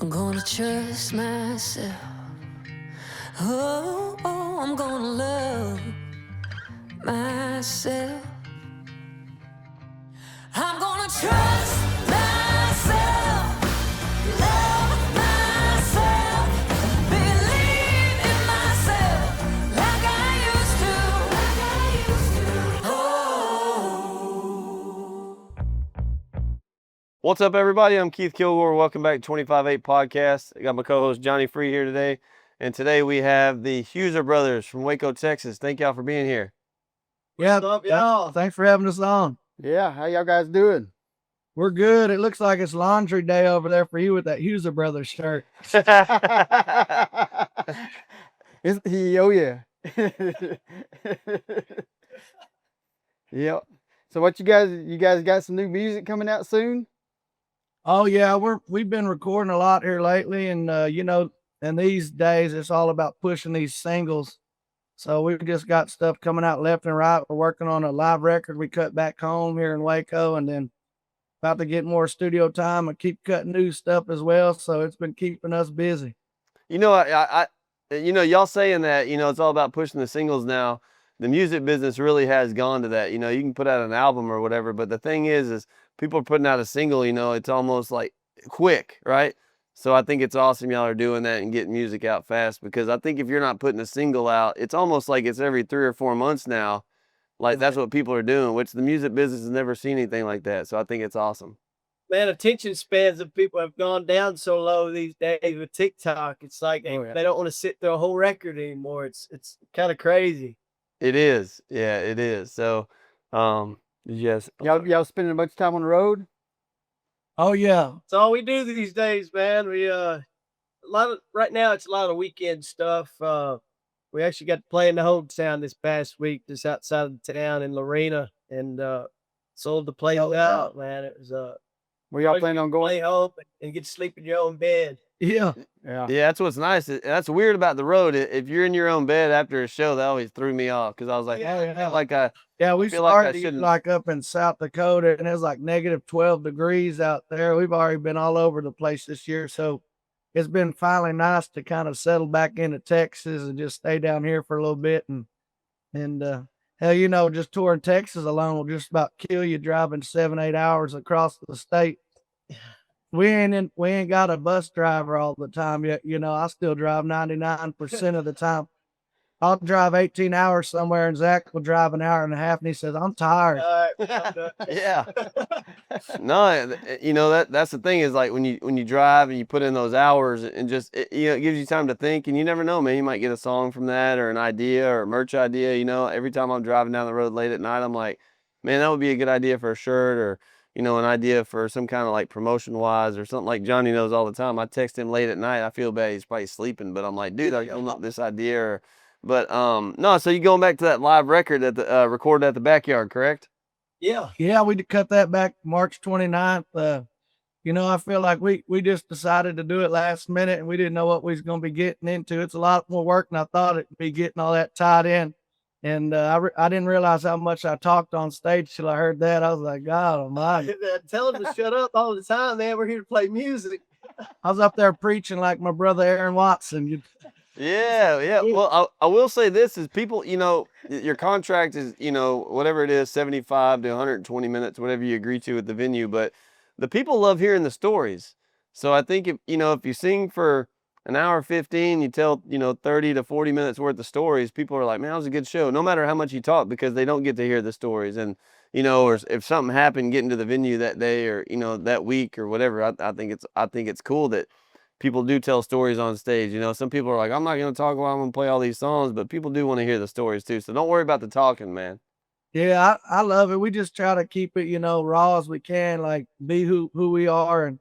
I'm gonna trust myself. I'm gonna love myself. I'm gonna trust myself, love myself, believe in myself like I used to. Oh. What's up, everybody? I'm Keith Kilgore. Welcome back to 25-8 Podcast. I got my co-host Johnny Free here today. And today we have the Huser Brothers from Waco, Texas. Thank y'all for being here. Yeah, What's up, y'all? thanks for having us on. Yeah, how y'all guys doing? We're good. It looks like it's laundry day over there for you with that Huser Brothers shirt. Oh yeah. Yep. So what you guys got some new music coming out soon? Oh yeah, we've been recording a lot here lately, and and these days it's all about pushing these singles. So we've just got stuff coming out left and right. We're working on a live record we cut back home here in Waco, and then about to get more studio time and keep cutting new stuff as well. So it's been keeping us busy. You know, y'all saying that, it's all about pushing the singles now. The music business really has gone to that. You can put out an album or whatever, but the thing is people are putting out a single, it's almost like quick, right? So I think it's awesome y'all are doing that and getting music out fast, because I think if you're not putting a single out, it's almost like it's every 3 or 4 months now. Like that's what people are doing, which the music business has never seen anything like that. So I think it's awesome. Man, attention spans of people have gone down so low these days with TikTok. It's like they don't want to sit through a whole record anymore. It's kind of crazy. It is. Yeah, it is. So, yes. Y'all spending a bunch of time on the road? Oh yeah, It's all we do these days, man. We right now it's a lot of weekend stuff. We actually got to play in the hometown this past week, just outside of town in Lorena, and sold the place out, man. It was Where y'all planning on play going? home and get to sleep in your own bed. yeah. Yeah. Yeah, that's what's nice. That's weird about the road. If you're in your own bed after a show, that always threw me off, because I was like, Yeah, yeah. like I Yeah, we feel like I started shouldn't. like up in South Dakota, and it's like negative 12 degrees out there. We've already been all over the place this year, so it's been finally nice to kind of settle back into Texas and just stay down here for a little bit. And hell, just touring Texas alone will just about kill you driving 7-8 hours across the state. We ain't got a bus driver all the time yet. I still drive 99% of the time. I'll drive 18 hours somewhere, and Zach will drive an hour and a half, and he says, "I'm tired." Yeah. No, that's the thing, is like when you drive and you put in those hours, and just it gives you time to think, and you never know, man, you might get a song from that, or an idea, or a merch idea. Every time I'm driving down the road late at night, I'm like, man, that would be a good idea for a shirt, or an idea for some kind of like promotion wise, or something. Like Johnny knows all the time. I text him late at night. I feel bad, he's probably sleeping, but I'm like, dude, I got this idea. But no, so you going back to that live record at the recorded at the backyard, correct? Yeah. Yeah, we cut that back March 29th. I feel like we just decided to do it last minute, and we didn't know what we was going to be getting into. It's a lot more work than I thought it'd be, getting all that tied in. And I didn't realize how much I talked on stage till I heard that. I was like, God almighty. Tell them to shut up all the time, man. We're here to play music. I was up there preaching like my brother Aaron Watson. Yeah. Well, I will say this is, people, your contract is, whatever it is, 75 to 120 minutes, whatever you agree to at the venue. But the people love hearing the stories. So I think if you sing for an hour 15, you tell, 30 to 40 minutes worth of stories, people are like, man, that was a good show, no matter how much you talk, because they don't get to hear the stories. And, or if something happened getting to the venue that day, or, that week or whatever, I think it's cool that people do tell stories on stage. Some people are like, I'm not going to talk while I'm going to play all these songs, but people do want to hear the stories too. So don't worry about the talking, man. Yeah, I love it. We just try to keep it, raw as we can, like be who we are.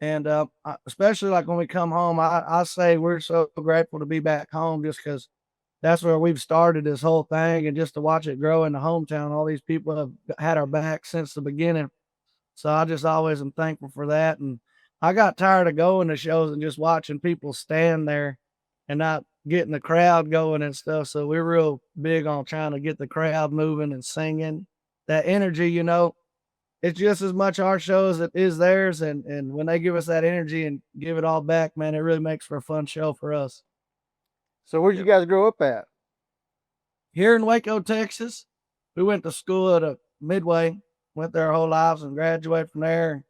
And especially like when we come home, I say we're so grateful to be back home, just because that's where we've started this whole thing, and just to watch it grow in the hometown. All these people have had our back since the beginning. So I just always am thankful for that. And I got tired of going to shows and just watching people stand there and not getting the crowd going and stuff. So we're real big on trying to get the crowd moving and singing that energy. it's just as much our show as it is theirs. And when they give us that energy and give it all back, man, it really makes for a fun show for us. So where'd you guys grow up at? Here in Waco, Texas, we went to school at a Midway, went there our whole lives and graduated from there.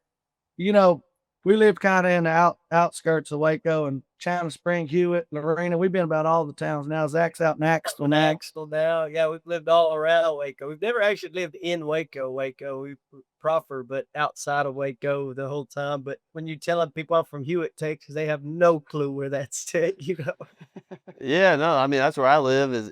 You know, we lived kind of in the outskirts of Waco and China Spring, Hewitt, Lorena. We've been about all the towns now. Zach's out in Axtell now. Axtell now. Yeah, we've lived all around Waco. We've never actually lived in Waco. We proper, but outside of Waco the whole time. But when you telling people I'm from Hewitt, Texas, they have no clue where that's at, you know. Yeah, no, I mean that's where I live is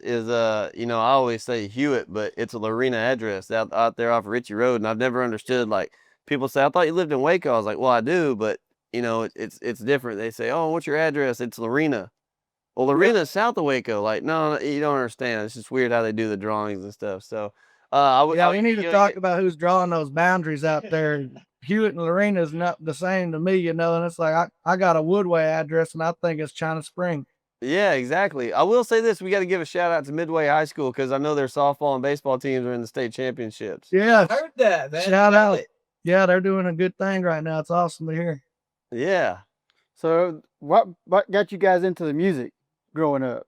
you know, I always say Hewitt, but it's a Lorena address out there off Ritchie Road, and I've never understood, like, people say, I thought you lived in Waco. I was like, well, I do, but you know, it's different. They say, oh, what's your address? It's Lorena. Well, Lorena's south of Waco. Like, no, you don't understand. It's just weird how they do the drawings and stuff. So, We need to talk about who's drawing those boundaries out there. Hewitt and Lorena is not the same to me, you know. And it's like I got a Woodway address, and I think it's China Spring. Yeah, exactly. I will say this: we got to give a shout out to Midway High School because I know their softball and baseball teams are in the state championships. Yeah, I heard that, man. shout out. Yeah, they're doing a good thing right now. It's awesome to hear. Yeah. So what got you guys into the music growing up?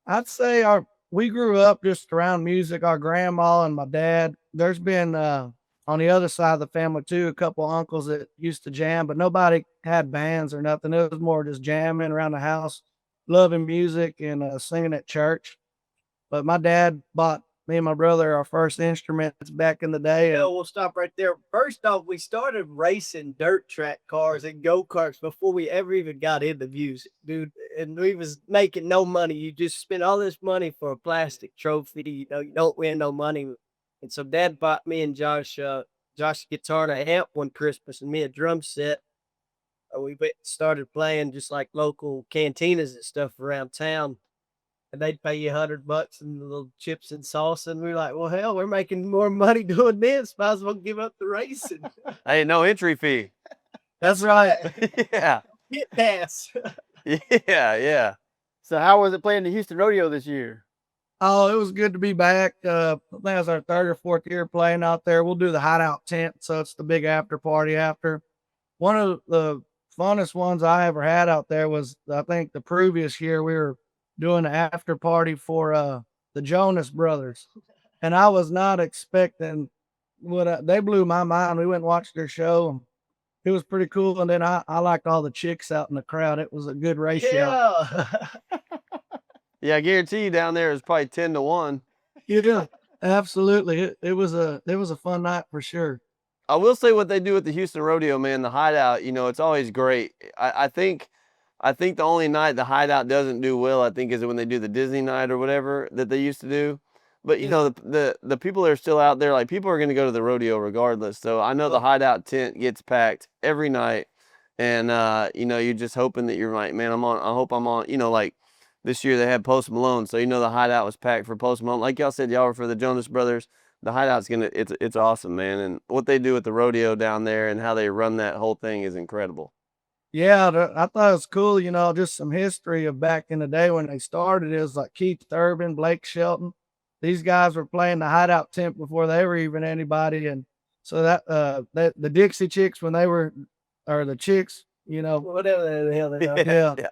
I'd say we grew up just around music. Our grandma and my dad. There's been on the other side of the family too, a couple uncles that used to jam, but nobody had bands or nothing. It was more just jamming around the house, loving music and singing at church. But my dad bought me and my brother our first instruments back in the day. Yeah, we'll stop right there. First off, we started racing dirt track cars and go-karts before we ever even got into music, dude. And we was making no money. You just spend all this money for a plastic trophy. You know, you don't win no money. And so Dad bought me and Josh a guitar and a amp one Christmas and me a drum set. We started playing just like local cantinas and stuff around town. And they'd pay you $100 and little chips and sauce. And we were like, well, hell, we're making more money doing this. Might as well give up the racing. Hey, no entry fee. That's right. Yeah. Hit pass. Yeah. So how was it playing the Houston Rodeo this year? Oh, it was good to be back. I think it was our third or fourth year playing out there. We'll do the hideout tent, so it's the big after party after. One of the funnest ones I ever had out there was, I think, the previous year we were doing the after party for the Jonas Brothers, and I was not expecting they blew my mind. We went and watched their show. It was pretty cool, and then I liked all the chicks out in the crowd. It was a good ratio. Yeah. Yeah, I guarantee you down there is probably 10-1. Yeah, absolutely. It was a fun night for sure. I will say what they do at the Houston Rodeo, man, the hideout, you know, it's always great. I think the only night the hideout doesn't do well, I think, is when they do the Disney night or whatever that they used to do. But you know, the people that are still out there, like, people are going to go to the rodeo regardless. So I know the hideout tent gets packed every night, and you know, you're just hoping that you're like, man, I hope I'm on. You know, like this year they had Post Malone, so you know the hideout was packed for Post Malone. Like y'all said, y'all were for the Jonas Brothers. The hideout's it's awesome, man, and what they do at the rodeo down there and how they run that whole thing is incredible. Yeah, I thought it was cool, you know, just some history of back in the day when they started. It was like Keith Urban, Blake Shelton. These guys were playing the hideout tent before they were even anybody. And so the Dixie Chicks, when they were, or the Chicks, you know, Whatever the hell they are. yeah.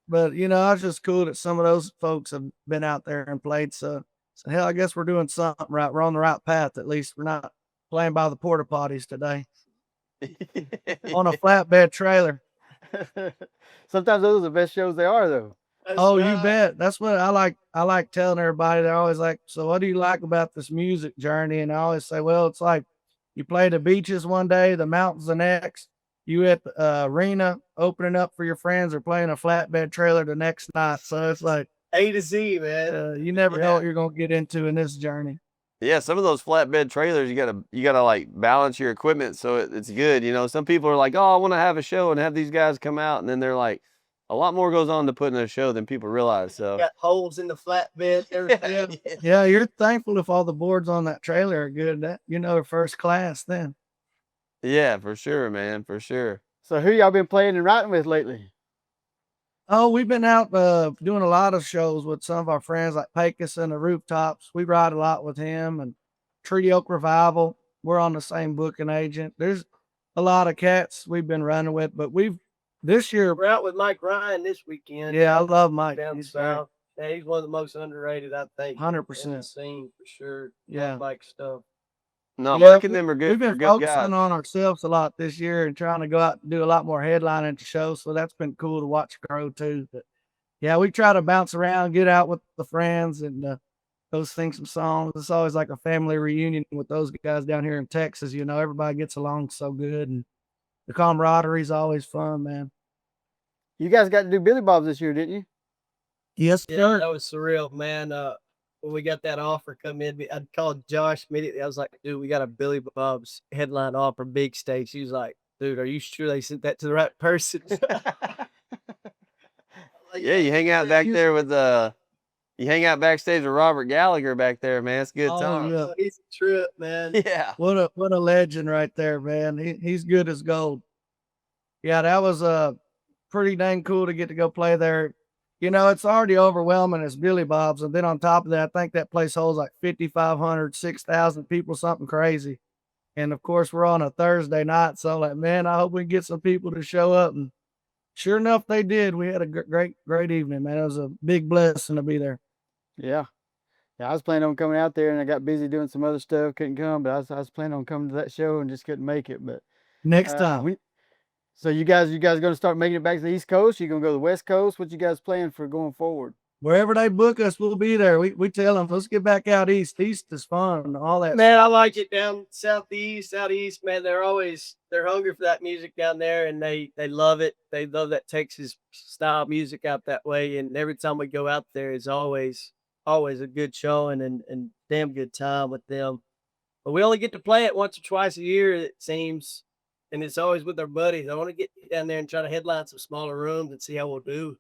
But, you know, it's just cool that some of those folks have been out there and played. So hell, I guess we're doing something right. We're on the right path. At least we're not playing by the porta potties today on a flatbed trailer. Sometimes those are the best shows they are, though. That's Oh, right. you bet. That's what I like. I like telling everybody. They're always like, so what do you like about this music journey? And I always say, well, it's like you play the beaches one day, the mountains the next. You at the arena opening up for your friends or playing a flatbed trailer the next night. So it's like A to Z, man. you never know what you're going to get into in this journey. Yeah, some of those flatbed trailers, you gotta like balance your equipment so it's good. You know, some people are like, oh, I want to have a show and have these guys come out, and then they're like, a lot more goes on to putting a show than people realize. So Got holes in the flatbed. Everything. Yeah, you're thankful if all the boards on that trailer are good. That you know, first class then. yeah, for sure, man, for sure. So who y'all been playing and writing with lately? Oh, we've been out doing a lot of shows with some of our friends like Pecos and the Rooftops. We ride a lot with him and Treaty Oak Revival. we're on the same booking agent. There's a lot of cats we've been running with, but this year, We're out with Mike Ryan this weekend. yeah, I love Mike. Down He's south. Yeah, he's one of the most underrated, I think. 100%. In the scene for sure. Yeah. Love Mike stuff. No, Yeah, Mike and them are good. We've been good focusing guys. on ourselves a lot this year and trying to go out and do a lot more headlining shows. So that's been cool to watch grow too. But yeah, we try to bounce around, get out with the friends, and go sing some songs. It's always like a family reunion with those guys down here in Texas. You know, everybody gets along so good, and the camaraderie is always fun, man. You guys got to do Billy Bob's this year, didn't you? Yes, Yeah, sir. that was surreal, man. When we got that offer come in, I called Josh immediately. I was like, dude, we got a Billy Bob's headline offer, big stage. He was like, dude, are you sure they sent that to the right person? Yeah, you hang out back there with you hang out backstage with Robert Gallagher back there, man. It's a good Oh, time. yeah. He's a trip, man. Yeah. What a legend right there, man. He's good as gold. Yeah, that was pretty dang cool to get to go play there. You know, it's already overwhelming as Billy Bob's, and then on top of that, I think that place holds like 5,500, 6,000 people, something crazy. And of course, we're on a Thursday night, so I'm like, man, I hope we can get some people to show up. And sure enough, they did. We had a great evening, man. It was a big blessing to be there. Yeah. Yeah, I was planning on coming out there, and I got busy doing some other stuff, couldn't come. But I was planning on coming to that show and just couldn't make it. But Next time. so you guys going to start making it back to the East Coast? You going to go to the West Coast? What you guys plan for going forward? Wherever they book us, we'll be there. We tell them, let's get back out east. East is fun and all that. Man, I like it down southeast, out east, man. They're hungry for that music down there, and they love it. They love that Texas style music out that way. And every time we go out there, it's always a good showing and damn good time with them. But we only get to play it once or twice a year, it seems. And it's always with our buddies. I want to get down there and try to headline some smaller rooms and see how we'll do.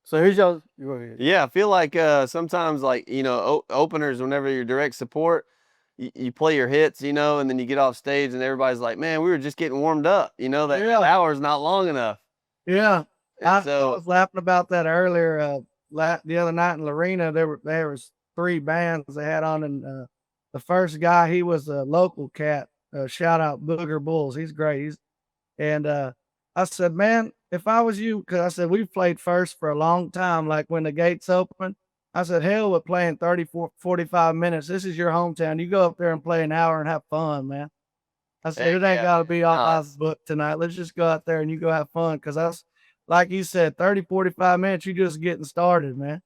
So who's y'all? Go ahead. Yeah, I feel like sometimes, like, you know, openers, whenever you're direct support, you play your hits, you know, and then you get off stage and everybody's like, man, we were just getting warmed up. You know, that Yeah. hour's not long enough. Yeah. And I so, was laughing about that earlier. The other night in Lorena, there was 3 bands they had on, and the first guy, he was a local cat. Shout out Booger Bulls. He's great. I said, man, if I was you, because I said we've played first for a long time, like when the gates open. I said, hell with playing 30, 45 minutes. This is your hometown. You go up there and play an hour and have fun, man. I said, Heck it ain't yeah. got to be all No, eyes booked tonight. Let's just go out there and you go have fun. Because that's, like you said, 30, 45 minutes, you just getting started, man.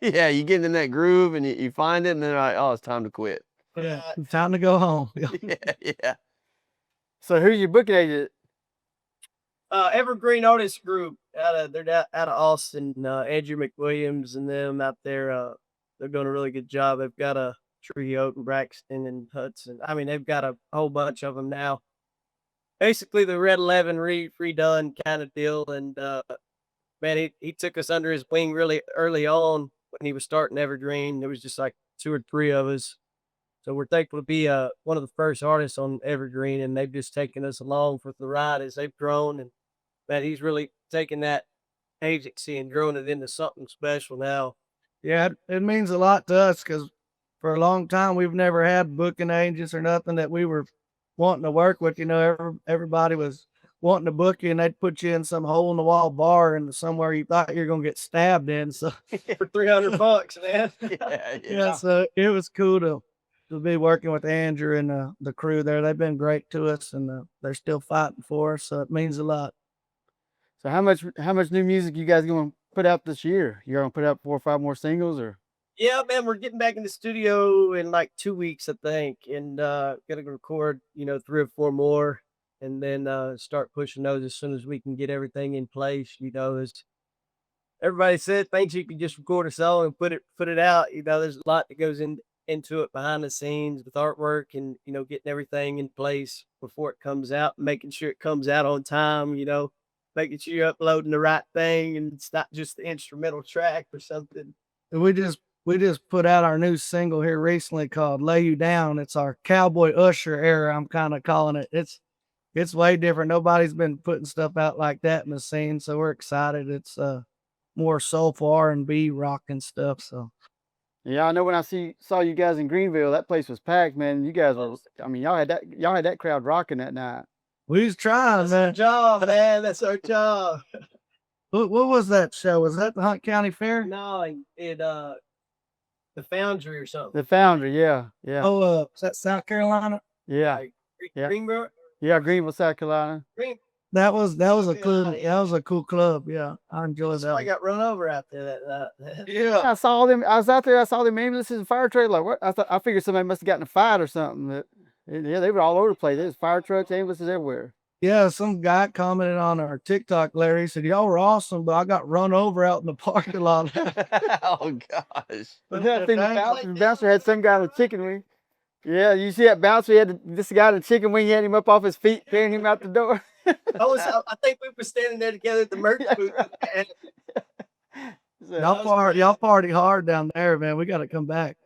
yeah, you get in that groove and you find it, and then you're like, oh, it's time to quit. Yeah, it's time to go home. Yeah. So who's your booking agent? Evergreen Artist Group they're out of Austin. Andrew McWilliams and them out there. They're doing a really good job. They've got a trio, Braxton and Hudson. I mean, they've got a whole bunch of them now. Basically, the Red 11 redone kind of deal. And man, he took us under his wing really early on when he was starting Evergreen. There was just like 2 or 3 of us. So we're thankful to be one of the first artists on Evergreen, and they've just taken us along for the ride as they've grown. And man, he's really taken that agency and grown it into something special now. Yeah, it means a lot to us because for a long time we've never had booking agents or nothing that we were wanting to work with. You know, everybody was wanting to book you, and they'd put you in some hole in the wall bar and somewhere you thought you're gonna get stabbed in. So For $300, man. yeah, so it was cool to be working with Andrew and the crew there. They've been great to us, and they're still fighting for us, so it means a lot. So how much new music you guys going to put out this year? You're going to put out 4 or 5 more singles, or? Yeah, man, we're getting back in the studio in like 2 weeks, I think, and gonna record, 3 or 4 more, and then start pushing those as soon as we can get everything in place. As everybody said, thinks you can just record a song and put it out. There's a lot that goes into it behind the scenes with artwork and getting everything in place before it comes out, making sure it comes out on time. Making sure you're uploading the right thing and it's not just the instrumental track or something. And we just put out our new single here recently called "Lay You Down." It's our Cowboy Usher era, I'm kind of calling it. It's way different. Nobody's been putting stuff out like that in the scene, so we're excited. It's more soulful R&B rock and stuff. So Yeah, I know when I saw you guys in Greenville, that place was packed, man. You guys were, I mean, y'all had that crowd rocking that night. We was trying, That's our man. job, man. That's our job. What was that show? Was that the Hunt County Fair? No, it the Foundry or something. The Foundry, yeah, yeah, Oh, was that South Carolina? yeah, Like yeah. Greenville. yeah, Greenville, South Carolina. That was a Yeah. cool. That was a cool club. Yeah, I enjoyed that. I one. got run over out there that night. Yeah. I saw them. I was out there. I saw them ambulances and fire trucks. Like what? I figured somebody must have gotten in a fight or something. Yeah, they were all over the place. There's fire trucks, ambulances everywhere. Yeah, some guy commented on our TikTok, Larry. He said, "Y'all were awesome, but I got run over out in the parking lot." Oh gosh. Yeah, I think the bouncer had some guy with a chicken wing. Yeah, you see that bouncer? He had this guy with a chicken wing. He had him up off his feet, carrying him out the door. I think we were standing there together at the merch booth. And So- Y'all party hard down there, man. We got to come back.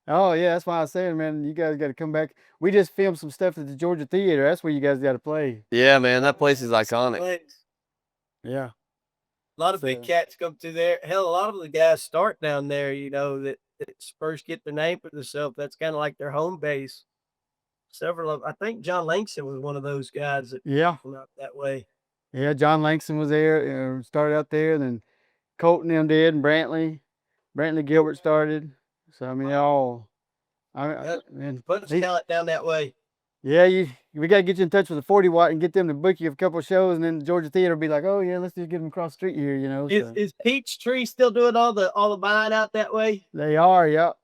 Oh yeah, that's why I was saying, man, you guys got to come back. We just filmed some stuff at the Georgia Theater. That's where you guys got to play. Yeah, man, that place is iconic. place. Yeah. A lot of big So- cats come through there. Hell, a lot of the guys start down there, you know, that first get their name for themselves. That's kind of like their home base. Several of, I think John Langston was one of those guys that Yeah. came out that way. Yeah, John Langston was there, started out there, and then Colton them did, and Brantley Gilbert started. So I mean, they all, and Bunch of they- talent down that way. yeah, we got to get you in touch with the 40 Watt and get them to book you a couple of shows, and then the Georgia Theater will be like, oh yeah, let's just get them across the street here, you know. So. Is Peachtree still doing all the buying out that way? They are, yep.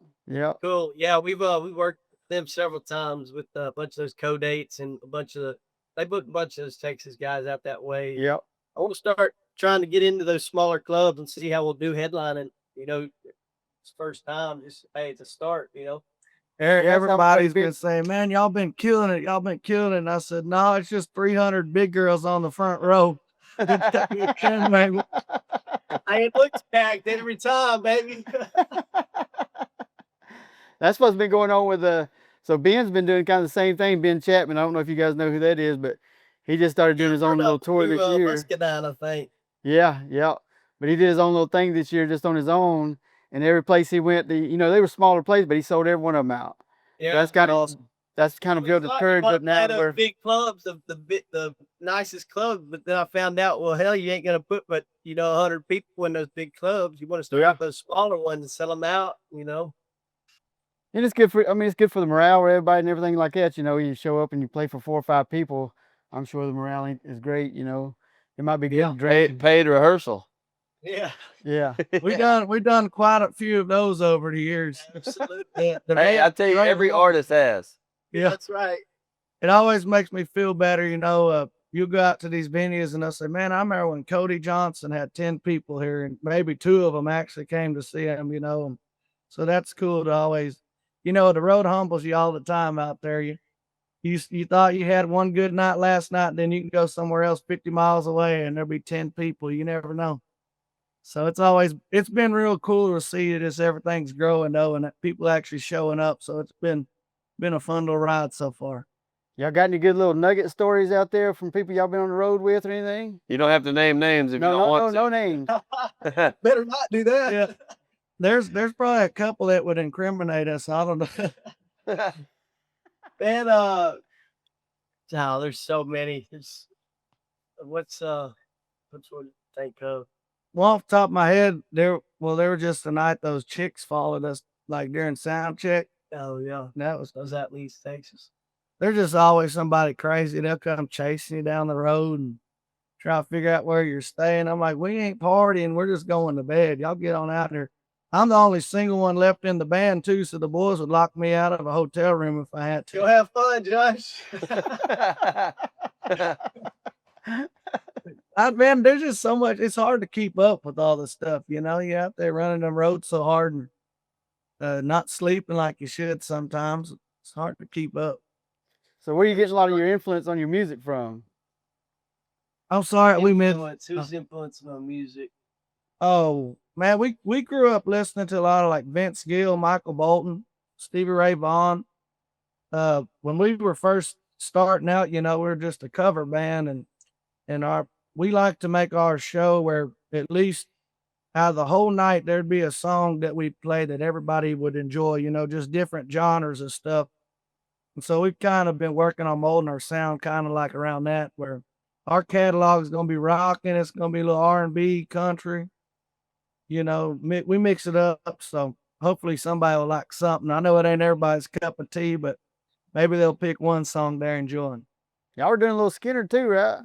Cool. Yeah, we worked with them several times with a bunch of those co-dates and they booked a bunch of those Texas guys out that way. Yep. I want to start trying to get into those smaller clubs and see how we'll do headlining. You know, it's first time, just hey, it's a start. You know, Everybody's been saying, "Man, y'all been killing it. Y'all been killing it." And I said, "No, it's just 300 big girls on the front row." Man, I ain't looked packed every time, baby. That's what's been going on with so Ben's been doing kind of the same thing. Ben Chapman, I don't know if you guys know who that is, but he just started doing his own little tour this year. Muscadine, I think. Yeah. But he did his own little thing this year just on his own. And every place he went, they were smaller places, but he sold every one of them out. Yeah, So that's kind of awesome. That's kind of built his courage up now. Those big clubs, the nicest clubs, but then I found out, well, hell, you ain't gonna put 100 people in those big clubs. You want to start with those smaller ones and sell them out, you know. And it's good for the morale for everybody and everything like that. You know, you show up and you play for 4 or 5 people. I'm sure the morale is great. You know, it might be good. Paid rehearsal. Yeah, Yeah. we done quite a few of those over the years. absolutely. Hey, I tell you, every artist has. Yeah, That's right. it always makes me feel better. You know, you go out to these venues and they'll say, "Man, I remember when Cody Johnson had 10 people here, and maybe 2 of them actually came to see him." You know, so that's cool to always. You know, the road humbles you all the time out there. You thought you had one good night last night, and then you can go somewhere else 50 miles away and there'll be 10 people. You never know. So it's been real cool to see that everything's growing though, and that people actually showing up. So it's been a fun little ride so far. Y'all got any good little nugget stories out there from people y'all been on the road with or anything? You don't have to name names if you don't want No names. to. Better not do that. Yeah. There's probably a couple that would incriminate us. I don't know. Man, there's so many. There's what's one to think of? Well, off the top of my head, there were just the night those chicks followed us like during sound check. Oh yeah, That was those out in East Texas. there's just always somebody crazy. They'll come chasing you down the road and try to figure out where you're staying. I'm like, we ain't partying. We're just going to bed. Y'all get on out there. I'm the only single one left in the band too, so the boys would lock me out of a hotel room if I had to. Go have fun, Josh. Man, there's just so much. It's hard to keep up with all the stuff. You know, you're out there running them roads so hard and not sleeping like you should sometimes. It's hard to keep up. So where are you getting a lot of your influence on your music from? I'm sorry, we missed. Who's influencing on music? Oh man, we grew up listening to a lot of like Vince Gill, Michael Bolton, Stevie Ray Vaughan. When we were first starting out, you know, we were just a cover band, and we like to make our show where at least out of the whole night, there'd be a song that we'd play that everybody would enjoy, you know, just different genres and stuff. And so we've kind of been working on molding our sound kind of like around that, where our catalog is going to be rocking. It's going to be a little R&B, country, you know, we mix it up. So hopefully somebody will like something. I know it ain't everybody's cup of tea, but maybe they'll pick one song they're enjoying. Y'all were doing a little Skinner too, right?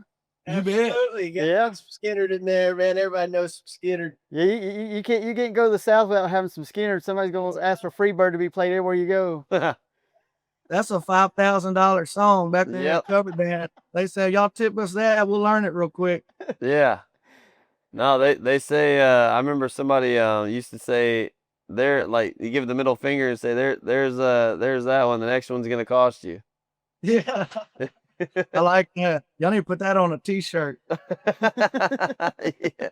You bet. Absolutely. Got Yeah. some Skinner in there, man. Everybody knows some Skinner. Yeah, you can't go to the South without having some Skinner. Somebody's gonna ask for Freebird to be played everywhere you go. That's a $5,000 song back there. Yep. Covered that. They say, y'all tip us that. We'll learn it real quick. Yeah. No, they say. I remember somebody used to say, "There," like you give the middle finger and say, "There's that one. The next one's gonna cost you." Yeah. I like that. Y'all need to put that on a t-shirt. Yeah.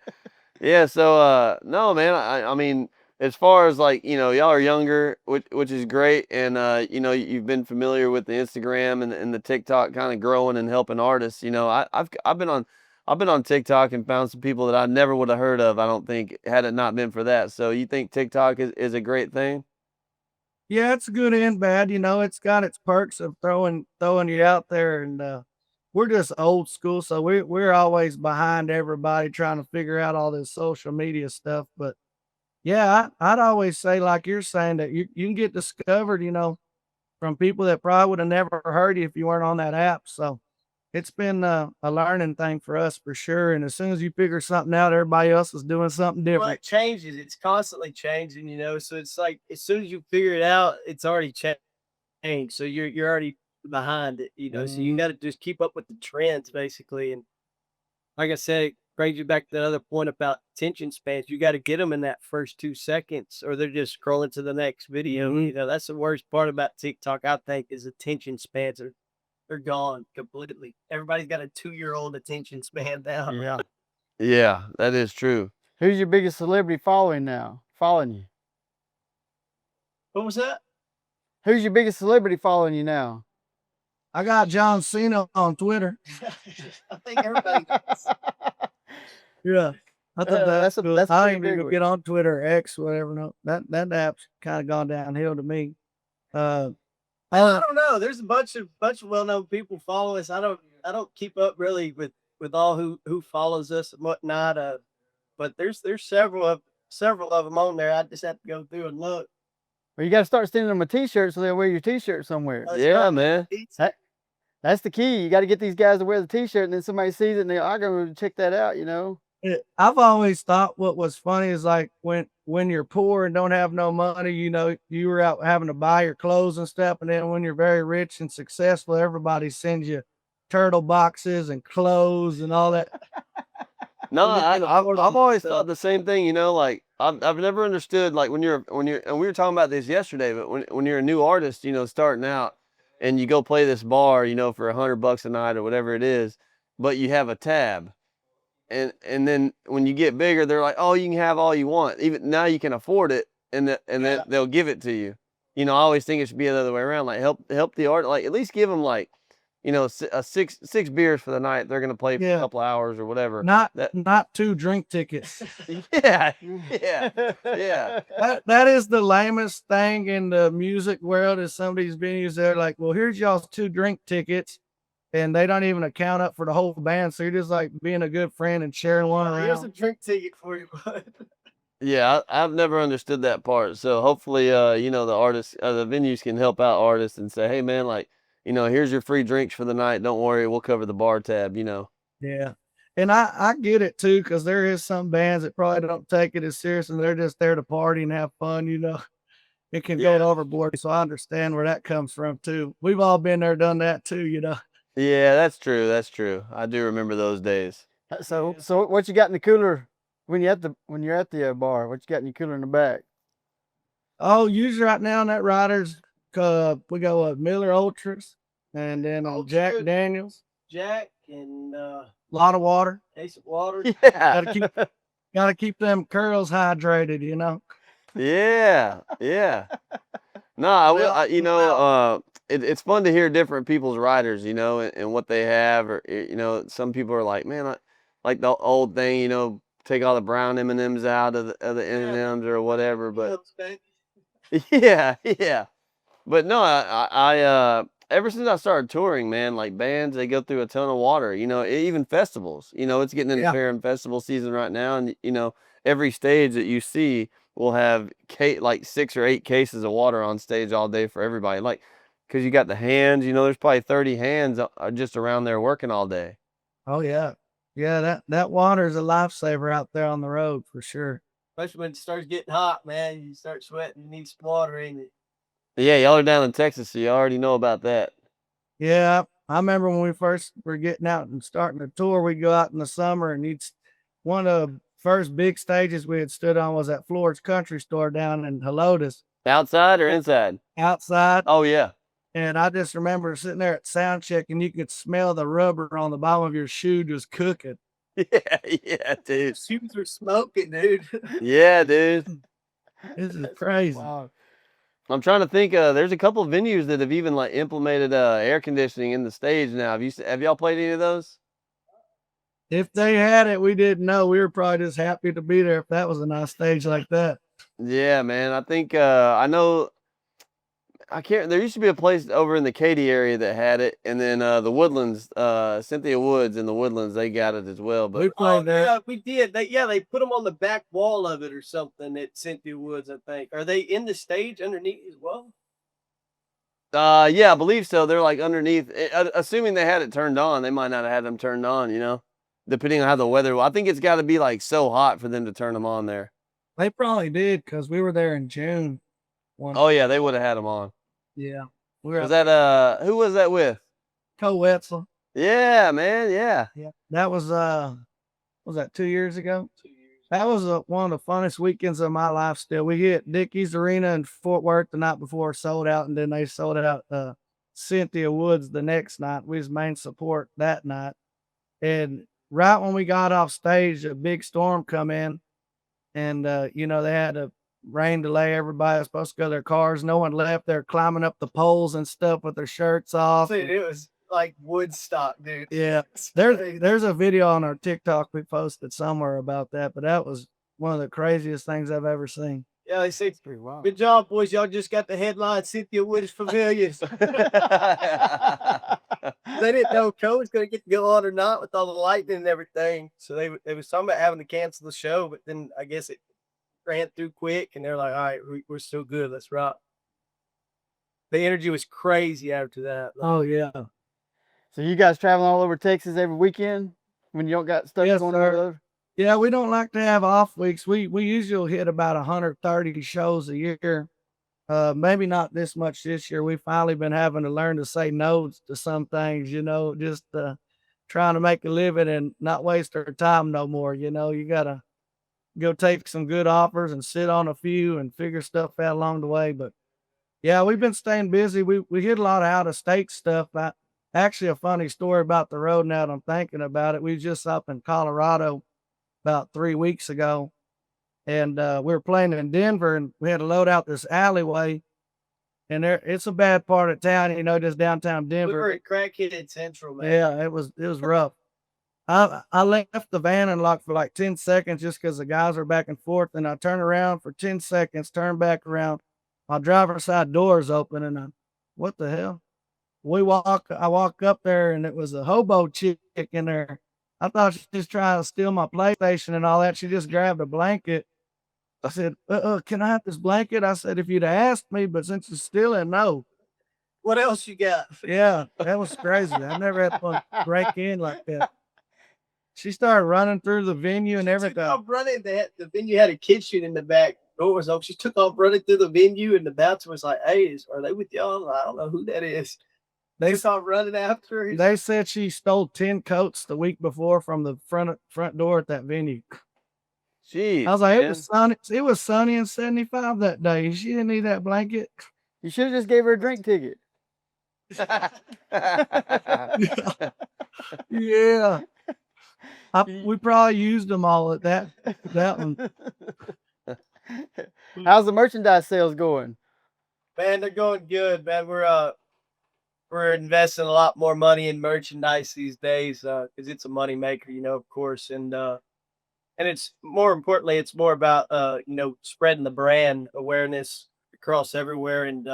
Yeah. So no, man. I mean, as far as like y'all are younger, which is great, and you've been familiar with the Instagram and the TikTok kind of growing and helping artists. I've been on TikTok and found some people that I never would have heard of. I don't think had it not been for that. So you think TikTok is a great thing? Yeah, it's good and bad. You know, it's got its perks of throwing you out there, and we're just old school, so we're always behind everybody trying to figure out all this social media stuff. But yeah, I'd always say, like you're saying, that you can get discovered, you know, from people that probably would have never heard you if you weren't on that app. So it's been a learning thing for us for sure. And as soon as you figure something out, everybody else is doing something Well, different. it changes. It's constantly changing, So it's like as soon as you figure it out, it's already changed. So you're already behind it, So you got to just keep up with the trends, basically. And like I said, it brings you back to that other point about attention spans. You got to get them in that first 2 seconds, or they're just scrolling to the next video. That's the worst part about TikTok, I think, is attention spans they're gone completely. Everybody's got a 2-year-old attention span now. Yeah. Yeah, that is true. Who's your biggest celebrity following now? Following you? What was that? Who's your biggest celebrity following you now? I got John Cena on Twitter. I think everybody does. Yeah. I thought that's a cool. that's a I pretty ain't big even one. get on Twitter or X, whatever. No, that app's kind of gone downhill to me. I don't know. There's a bunch of well-known people follow us. I don't keep up really with all who follows us and whatnot. But there's several of them on there. I just have to go through and look. Well, you got to start sending them a T-shirt so they'll wear your T-shirt somewhere. That's Yeah, right. man. That's the key. You got to get these guys to wear the T-shirt, and then somebody sees it and I go check that out. I've always thought what was funny is like when you're poor and don't have no money, you were out having to buy your clothes and stuff. And then when you're very rich and successful, everybody sends you turtle boxes and clothes and all that. No, When you can I've afford all that always stuff. thought the same thing. Like I've never understood like when you're and we were talking about this yesterday, but when you're a new artist, starting out, and you go play this bar, for $100 a night or whatever it is, but you have a tab, and then when you get bigger, they're like, oh, you can have all you want. Even now you can afford it, and then they'll give it to you. I always think it should be the other way around. Like help the art, like at least give them like, six beers for the night. They're gonna play for a couple hours or whatever. Not 2 drink tickets. Yeah. That is the lamest thing in the music world. Is some of these venues, they're like, well, here's y'all's 2 drink tickets, and they don't even account up for the whole band. So you're just like being a good friend and sharing one around. Here's a drink ticket for you, bud. Yeah, I've never understood that part. So hopefully, the artists, the venues can help out artists and say, hey, man, like, here's your free drinks for the night. Don't worry, we'll cover the bar tab. Yeah. And I get it too, because there is some bands that probably don't take it as serious and they're just there to party and have fun, It can go overboard. So I understand where that comes from too. We've all been there, done that too, Yeah, that's true. That's true. I do remember those days. So what you got in the cooler when you're at the bar? What you got in your cooler in the back? Oh, usually right now in that Riders, we go with Miller Ultras, and then on Jack Ultra. Daniels, Jack and a lot of water. case of water. Yeah. Gotta keep them curls hydrated, Yeah. No, it's fun to hear different people's riders, and what they have, or some people are like, man, like the old thing, take all the brown M&Ms out of the M&Ms or whatever. But yeah. But no, I ever since I started touring, man, like bands, they go through a ton of water. Even festivals. It's getting into fair and festival season right now, and every stage that you see will have like 6 or 8 cases of water on stage all day for everybody. Like, because you got the hands. There's probably 30 hands just around there working all day. Oh yeah, that water is a lifesaver out there on the road for sure. Especially when it starts getting hot, man. You start sweating. You need some water, ain't it? Yeah, y'all are down in Texas, so you already know about that. Yeah, I remember when we first were getting out and starting the tour, we'd go out in the summer, and one of the first big stages we had stood on was at Florida's Country Store down in Helotes. Outside or inside? Outside. Oh yeah. And I just remember sitting there at sound check, and you could smell the rubber on the bottom of your shoe just cooking. Yeah, dude. Shoes were smoking, dude. Yeah, dude. This is crazy. Wow. I'm trying to think. There's a couple of venues that have even like implemented air conditioning in the stage now. Have y'all played any of those? If they had it, we didn't know. We were probably just happy to be there if that was a nice stage like that. Yeah, man. I think I know. I can't. There used to be a place over in the Katy area that had it, and then the Woodlands, Cynthia Woods in the Woodlands, they got it as well. But We played there. Yeah, we did. They put them on the back wall of it or something at Cynthia Woods, I think. Are they in the stage underneath as well? yeah, I believe so. They're like underneath. Assuming they had it turned on, they might not have had them turned on. Depending on how the weather. I think it's got to be like so hot for them to turn them on there. They probably did because we were there in June. Oh yeah, they would have had them on. Yeah. We were Was that who was that with? Co-Wetzel. Yeah, man. Yeah. Yeah. That was that 2 years ago? 2 years. That was one of the funnest weekends of my life still. We hit Dickies Arena in Fort Worth the night before, sold out, and then they sold out Cynthia Woods the next night. We was main support that night. And right when we got off stage, a big storm come in, and they had a rain delay. Everybody was supposed to go to their cars. No one left. They're climbing up the poles and stuff with their shirts off. Dude, it was like Woodstock, dude. Yeah. There's a video on our TikTok we posted somewhere about that, but that was one of the craziest things I've ever seen. Yeah, they say, Pretty wild. good job, boys. Y'all just got the headline Cynthia Woods Pavilions. They didn't know if COVID was going to get to go on or not with all the lightning and everything. So they was talking about having to cancel the show, but then I guess it ran through quick, and they're like, all right, we're still good. Let's rock. The energy was crazy after that. Oh yeah. So you guys traveling all over Texas every weekend when you don't got stuff Yes, going sir. over? Yeah, we don't like to have off weeks. We usually hit about 130 shows a year. Maybe not this much this year. We've finally been having to learn to say no to some things, just trying to make a living and not waste our time no more. You gotta go take some good offers and sit on a few and figure stuff out along the way. But yeah, we've been staying busy. We hit a lot of out of state stuff. Actually, a funny story about the road now that I'm thinking about it. We was just up in Colorado about 3 weeks ago, and we were playing in Denver, and we had to load out this alleyway, and it's a bad part of town, just downtown We were Denver. at Crackhead Central, man. Yeah, it was rough. I left the van unlocked for like 10 seconds just because the guys were back and forth, and I turned around for 10 seconds, turned back around, my driver's side door is open, and what the hell? I walk up there, and it was a hobo chick in there. I thought she was trying to steal my PlayStation and all that. She just grabbed a blanket. I said, can I have this blanket? I said, if you'd asked me, but since you're stealing, no. What else you got? Yeah, that was crazy. I never had to break in like that. She started running through the venue and Took everything. off running. The venue had a kitchen in the back. Door was open. She took off running through the venue, and the bouncer was like, hey, are they with y'all? I don't know who that is. They saw running after her. They said she stole 10 coats the week before from the front door at that venue. Jeez. I was like, man. it was sunny and 75 that day. She didn't need that blanket. You should have just gave her a drink ticket. Yeah. We probably used them all at that one. How's the merchandise sales going? Man, they're going good, man. We're investing a lot more money in merchandise these days because it's a money maker, of course. And and it's more importantly, it's more about spreading the brand awareness across everywhere, and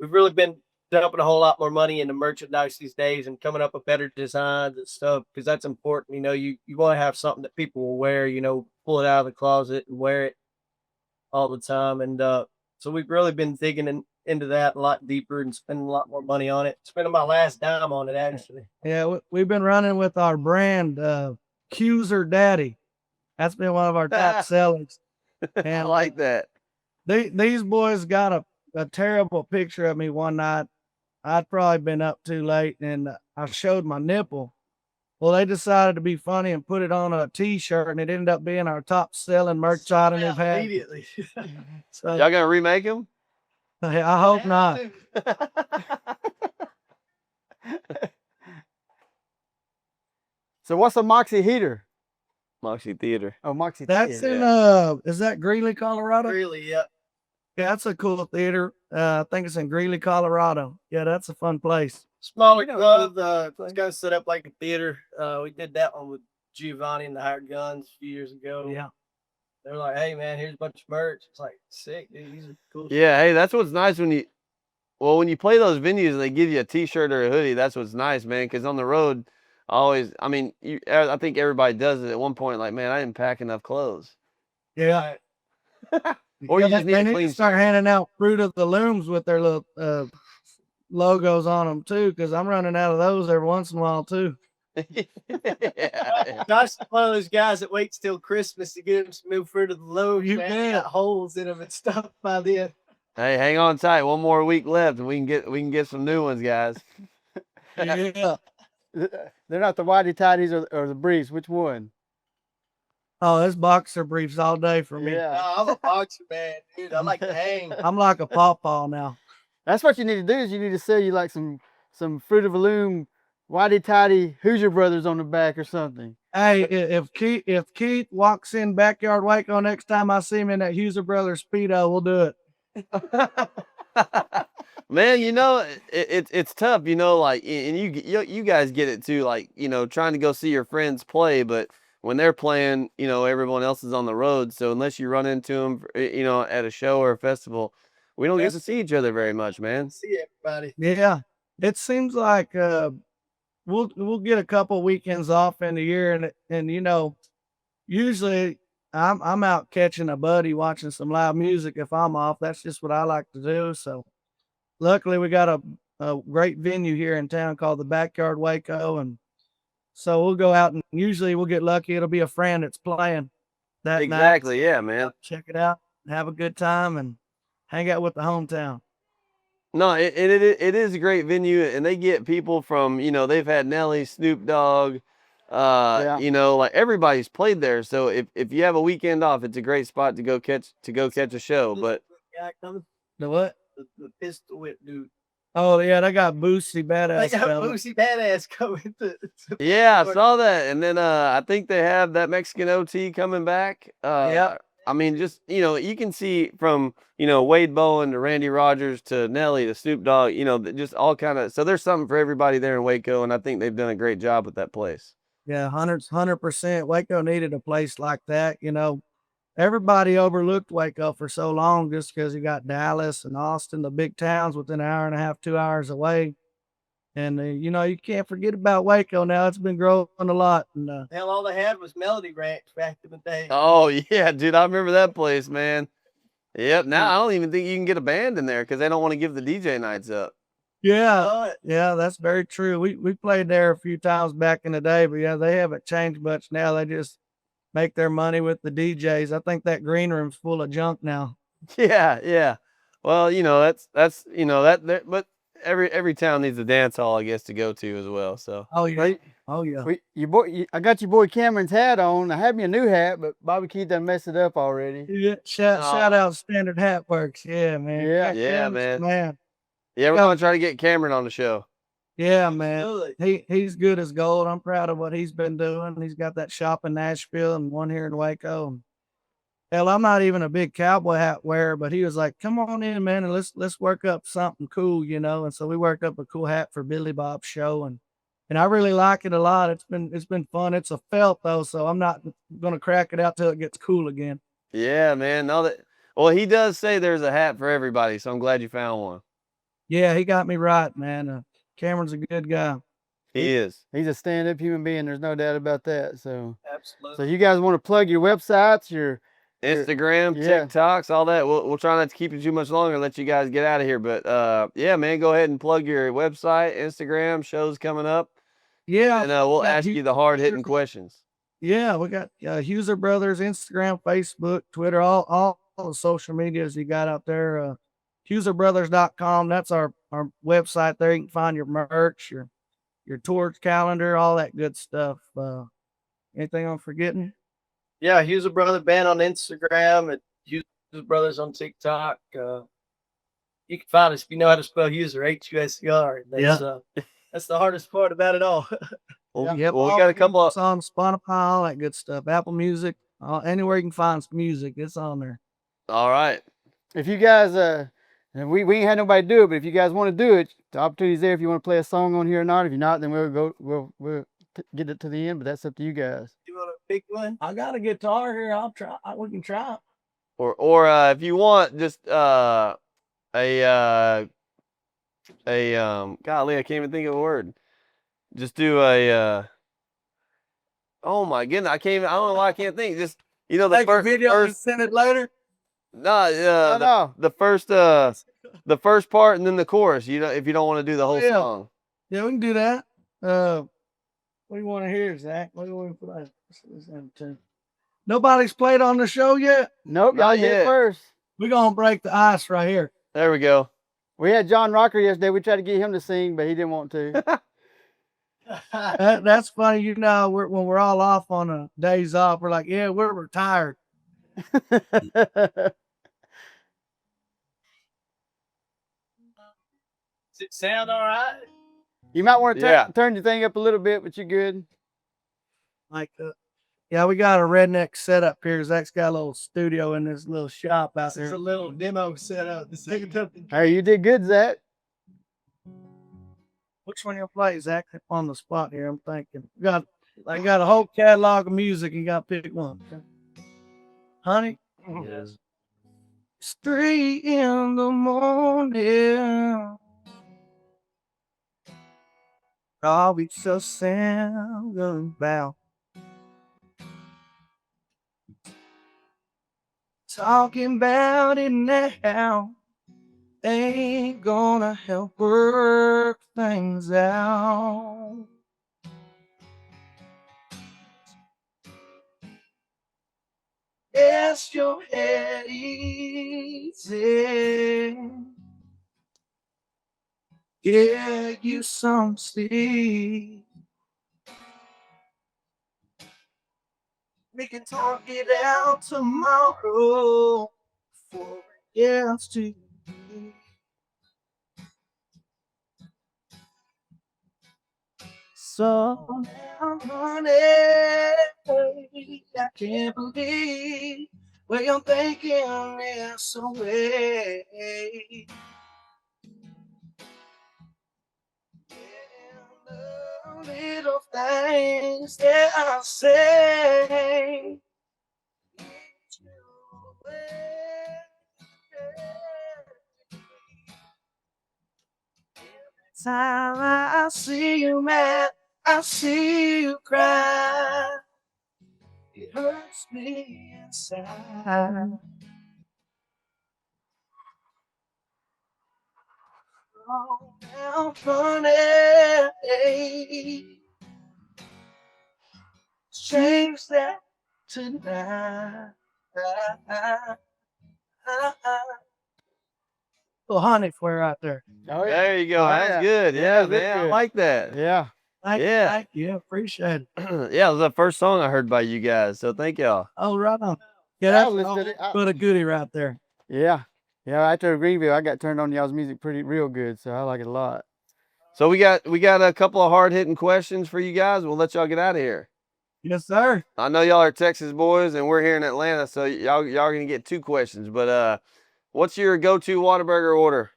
we've really been dumping a whole lot more money into merchandise these days and coming up with better designs and stuff because that's important. You want to have something that people will wear. Pull it out of the closet and wear it all the time, and so we've really been digging into that a lot deeper and spending a lot more money on it. Spending my last dime on it, actually. Yeah, we've been running with our brand, Huser Daddy. That's been one of our top sellers. I And like that. these boys got a terrible picture of me one night. I'd probably been up too late, and I showed my nipple. Well, they decided to be funny and put it on a T-shirt, and it ended up being our top selling merch item we've had. Immediately. So Y'all gonna remake them? I hope not. So what's a Moxie heater? Moxie Theater. Oh, Moxie That's Theater. in is that Greeley, Colorado? Really, yeah. Yeah, that's a cool theater. I think it's in Greeley, Colorado. Yeah, that's a fun place. Smaller club. It's kind of set up like a theater. We did that one with Giovannie and the Hired Guns a few years ago. Yeah. They're like, hey man, here's a bunch of merch. It's like sick, dude. These are cool. Yeah, hey, that's what's nice when you play those venues and they give you a T-shirt or a hoodie. That's what's nice, man. Because on the road, I think everybody does it at one point. Like, man, I didn't pack enough clothes. Yeah. Or you just need they a need clean to start handing out Fruit of the Looms with their little logos on them too, because I'm running out of those every once in a while too. Yeah. Josh is one of those guys that waits till Christmas to get him some new Fruit of the Loom. You Man, they bet. got holes in them and stuff by then. Hey, hang on tight. One more week left, and we can get some new ones, guys. Yeah. They're not the whitey tighties or the briefs. Which one? Oh, it's boxer briefs all day for me. Yeah. Oh, I'm a boxer man, dude. I like to hang. I'm like a pawpaw now. That's what you need to do. Is you need to sell you like some Fruit of the Loom, whitey tighty Huser Brothers on the back or something. Hey, if Keith walks in Backyard Waco next time I see him in that Huser Brothers Speedo, we'll do it. Man, it's tough, like, and you guys get it too, like, trying to go see your friends play, but when they're playing, everyone else is on the road. So unless you run into them, at a show or a festival, we don't get to see each other very much, man. See everybody. Yeah. It seems like we'll get a couple weekends off in the year, and usually I'm out catching a buddy watching some live music if I'm off. That's just what I like to do. So luckily we got a great venue here in town called the Backyard Waco, and so we'll go out and usually we'll get lucky. It'll be a friend that's playing that night. Exactly, yeah, man. Check it out, have a good time, and hang out with the hometown. No, it is a great venue, and they get people from, they've had Nelly, Snoop Dogg, like everybody's played there. So if you have a weekend off, it's a great spot to go catch a show. But Guy coming, The what? the pistol whip dude. Oh yeah, they got Boosie They Badass got coming. Boosie Badass coming. yeah, I saw that, and then I think they have that Mexican OT coming back. Yeah. I mean, just you can see from Wade Bowen to Randy Rogers to Nelly to Snoop Dogg, just all kind of. So there's something for everybody there in Waco, and I think they've done a great job with that place. Yeah, 100%. Waco needed a place like that. Everybody overlooked Waco for so long just because you got Dallas and Austin, the big towns within an hour and a half, 2 hours away. And, you can't forget about Waco now. It's been growing a lot. And Hell, all they had was Melody Ranch back in the day. Oh yeah, dude, I remember that place, man. Yep. Now I don't even think you can get a band in there because they don't want to give the DJ nights up. yeah, that's very true. We played there a few times back in the day, but yeah, they haven't changed much now. They just make their money with the DJs. I think that green room's full of junk now. Yeah, yeah. Well, that's but every town needs a dance hall, I guess, to go to as well. So. Oh yeah. Right. Oh yeah. I got your boy Cameron's hat on. I had me a new hat, but Bobby Keith done messed it up already. Yeah, shout out Standard Hat Works. Yeah, man. Yeah. Yeah, Cameron's man. Yeah, we're gonna try to get Cameron on the show. Yeah, man. Absolutely. He's good as gold. I'm proud of what he's been doing. He's got that shop in Nashville and one here in Waco. Hell, I'm not even a big cowboy hat wearer, but he was like, "Come on in, man, and let's work up something cool," And so we worked up a cool hat for Billy Bob's show, and and I really like it a lot. It's been fun. It's a felt though, so I'm not gonna crack it out till it gets cool again. Yeah, man. Well, he does say there's a hat for everybody, so I'm glad you found one. Yeah, he got me right, man. Cameron's a good guy. He is. He's a stand-up human being. There's no doubt about that. So Absolutely. you guys want to plug your websites, your Instagram, yeah. TikToks, all that. We'll try not to keep you too much longer and let you guys get out of here. But yeah, man, go ahead and plug your website, Instagram, shows coming up. Yeah, And we'll got ask you the hard-hitting questions. Yeah, we got Huser Brothers, Instagram, Facebook, Twitter, all the social medias you got out there. HuserBrothers.com. That's our website there. You can find your merch, your tour calendar, all that good stuff. Anything I'm forgetting? Yeah, Huser Brothers Band on Instagram, and Huser Brothers on TikTok. You can find us if you know how to spell Huser, Huser. That's the hardest part about it all. Well, Yep, well, we all got a couple of. it's on Spotify, all that good stuff. Apple Music, anywhere you can find some music, it's on there. All right. If you guys, and we ain't had nobody do it, but if you guys want to do it, the opportunity's there. If you want to play a song on here or not. If you're not, then we'll get it to the end. But that's up to you guys. You want to pick one? I got a guitar here. I'll try. We can try it. Or if you want, just golly, I can't even think of a word. Just do oh my goodness, I don't know why I can't think. Just the Take a video and send it later. No, the first part and then the chorus. If you don't want to do the whole Yeah. song. Yeah, we can do that. What do you want to hear, Zach? What do you want to play? Nobody's played on the show yet. Nope, Not y'all hit yet. first. We're gonna break the ice right here. There we go. We had John Rocker yesterday. We tried to get him to sing, but he didn't want to. That's funny. When we're all off on days off, we're like, yeah, we're retired. Does it sound all right? You might want to Yeah. turn your thing up a little bit, but you're good. Like, yeah, we got a redneck setup here. Zach's got a little studio in this little shop out It's a there. little demo setup. The second time. Hey, you did good, Zach. Which one you play, Zach? On the spot here, I'm thinking. I got a whole catalog of music. You got to pick one. Honey? Yes. It's 3 in the morning. All we so sound about. Talking about it now ain't gonna help work things out. Yes, your head easy. Yeah, you some sleep. We can talk it out tomorrow before it gets too late. So now, honey, I can't believe where you're thinking this away. And the little things that I say. Get you away. Every time I see you mad, I see you cry. It hurts me inside. Oh, now, honey, change that tonight. Little honey for you right there. Oh, There you go. Oh, That's yeah. good. Yeah, Yeah, that's man. I good. like that. Yeah. Yeah. Thank you. Appreciate it. Yeah, it was the first song I heard by you guys. So thank y'all. Oh, right on. Yeah, I that's listened to it. put a goodie right there. Yeah. Yeah, after Greenville, I got turned on to y'all's music real good, so I like it a lot. So we got a couple of hard hitting questions for you guys. We'll let y'all get out of here. Yes, sir. I know y'all are Texas boys and we're here in Atlanta, so y'all are gonna get 2 questions. But what's your go-to Whataburger order?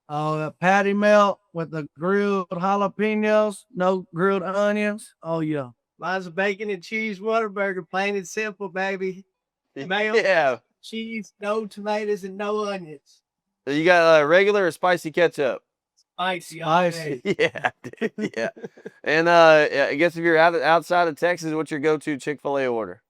Oh, patty melt with the grilled jalapenos, no grilled onions. Oh yeah. Mine's a bacon and cheese Whataburger, plain and simple, baby. Mayo, Yeah. cheese, no tomatoes, and no onions. So you got regular or spicy ketchup? Spicy, all Spicy. day. Yeah, dude, yeah. And I guess if you're outside of Texas, what's your go-to Chick-fil-A order?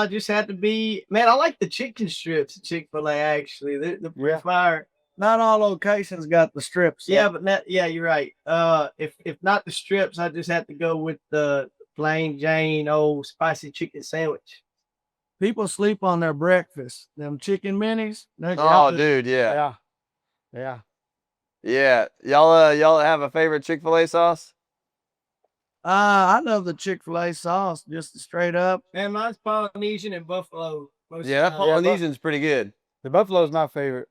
Just had to be, man, I like the chicken strips at Chick-fil-A, actually. The fire. Not all locations got the strips. Yeah, but not, yeah, you're right. If not the strips, I just have to go with the plain Jane old spicy chicken sandwich. People sleep on their breakfast. Them chicken minis. Oh, dude, yeah. Yeah. Yeah. Y'all have a favorite Chick-fil-A sauce? I love the Chick-fil-A sauce, just straight up. Man, mine's Polynesian and buffalo. Most Yeah, of the time. Polynesian's pretty good. The buffalo's my favorite.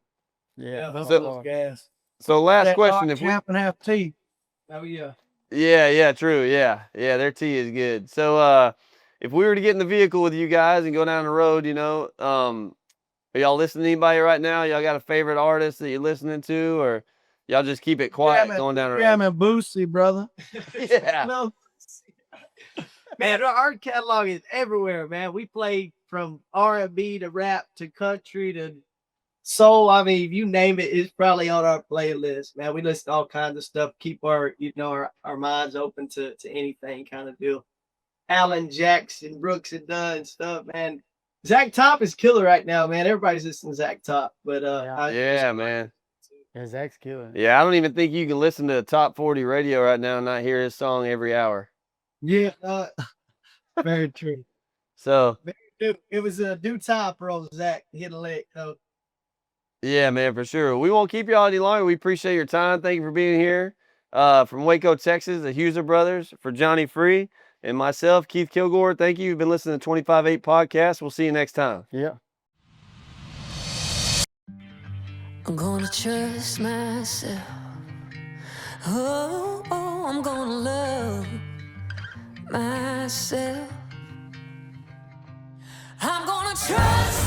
Yeah. Buffalo's gas. So last That question, large if we half and half tea. Oh yeah. Yeah, true. Yeah, their tea is good. So, if we were to get in the vehicle with you guys and go down the road, are y'all listening to anybody right now? Y'all got a favorite artist that you're listening to, or y'all just keep it quiet going down the road? Yeah, man, Boosie, brother. Yeah. No. Man, our catalog is everywhere, man. We play from R&B to rap to country to soul. I mean, if you name it, it's probably on our playlist, man. We listen to all kinds of stuff. Keep our minds open to anything kind of deal. Alan Jackson, Brooks and Dunn stuff, man. Zach Top is killer right now, man. Everybody's listening to Zach Top, but Yeah, man. Yeah, Zach's killing. Yeah, I don't even think you can listen to top 40 radio right now and not hear his song every hour. Yeah, very true. So it was a due time for old Zach to hit a lick. So. yeah, man, for sure. We won't keep y'all any longer. We appreciate your time. Thank you for being here. From Waco, Texas, the Huser Brothers, for Johnny Free and myself, Keith Kilgore. Thank you. You've been listening to 25-8 Podcast. We'll see you next time. Yeah. I'm gonna trust myself. Oh, I'm gonna love myself. I'm gonna trust